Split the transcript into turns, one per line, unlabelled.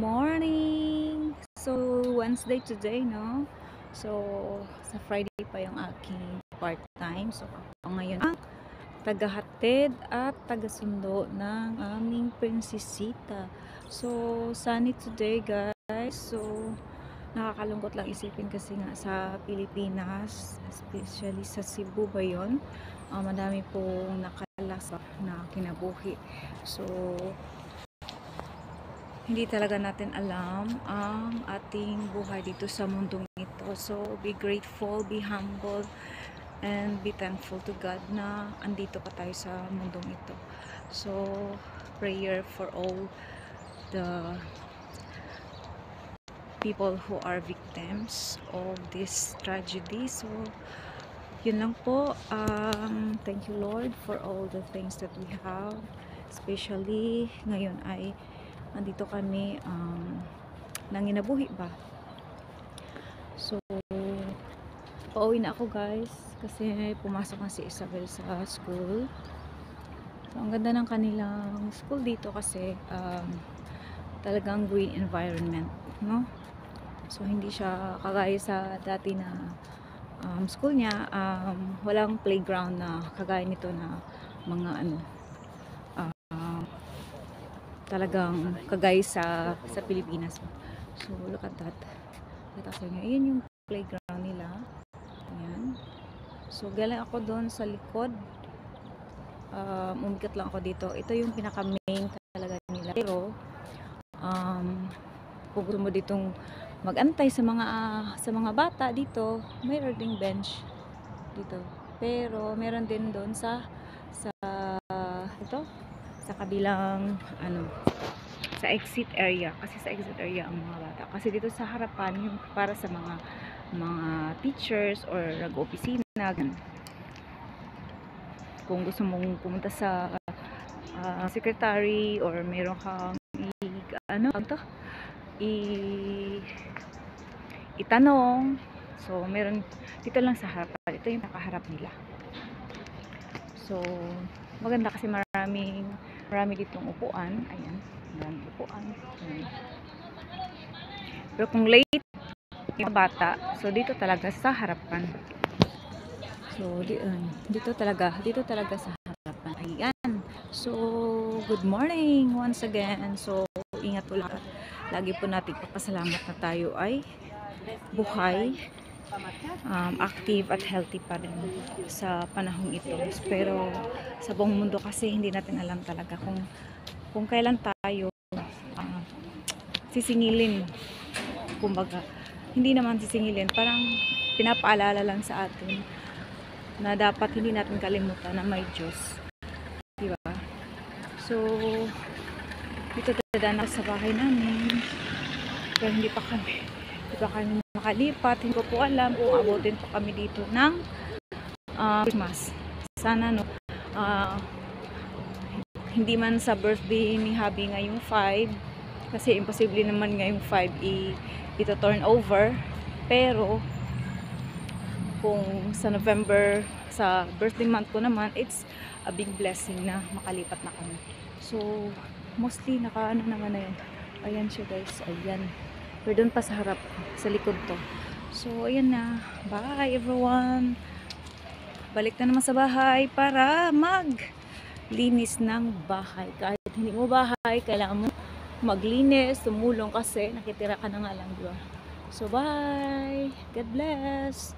Morning! So, Wednesday today, no? So, sa Friday pa yung aking part-time. So, ako ngayon ang tagahatid at tagasundo ng aming prinsesita. So, sunny today, guys. So, nakakalungkot lang isipin kasi nga sa Pilipinas, especially sa Cebu ba yun? Madami pong nakalasa na kinabuhi. So, hindi talaga natin alam ang ating buhay dito sa mundong ito. So, be grateful, be humble, and be thankful to God na andito pa tayo sa mundong ito. So, prayer for all the people who are victims of this tragedy. So, yun lang po. Thank you, Lord, for all the things that we have. Especially, ngayon ay andito kami nanginabuhi ba. So, pauwi na ako, guys, kasi pumasok na si Isabel sa school. So, ang ganda ng kanilang school dito kasi talagang green environment, no? So, hindi siya kagaya sa dati na school niya, walang playground na kagaya nito na mga talagang kagaya sa Pilipinas. So, look at that. Kita ko nyo. Ayan yung playground nila. Ayan. So, galing ako doon sa likod. Umikot lang ako dito. Ito yung pinaka-main talaga nila. Pero, kung gusto mo ditong mag-antay sa mga bata dito, mayroon ding bench dito. Pero, meron din doon sa sa kabilang sa exit area, kasi sa exit area ang mga bata, kasi dito sa harapan yung para sa mga teachers or nag-opisina. Kung gusto mong pumunta sa secretary or meron kang itanong, so meron dito lang sa harapan. Ito yung nakaharap nila. So, maganda kasi marami ditong upuan. Ayan, maraming upuan. Ayan. Pero kung late yung bata, so dito talaga sa harapan. So, dito talaga sa harapan. Ayan. So, good morning once again. So, ingat po lang. Lagi po natin papasalamat na tayo ay buhay, active at healthy pa rin sa panahong ito. Pero sa buong mundo kasi hindi natin alam talaga kung kailan tayo sisingilin. Kumbaga, hindi naman sisingilin, parang pinapaalala lang sa atin na dapat hindi natin kalimutan na may Diyos, diba? So, dito dadaan ako sa bahay namin, pero hindi pa kami makalipat. Hindi ko po alam kung abutin po kami dito ng Christmas. Sana hindi man sa birthday ni Habi ngayong 5, kasi imposible naman ngayong 5 ito turn over. Pero kung sa November, sa birthday month ko naman, it's a big blessing na makalipat na kami. So, mostly naman na yun. Ayan siya, guys. Ayan. Pero doon pa sa harap, sa likod to. So, ayan na. Bye, everyone. Balik na naman sa bahay para maglinis ng bahay. Kahit hindi mo bahay, kailangan mo maglinis, tumulong kasi nakitira ka na nga lang, diba? So, bye! God bless!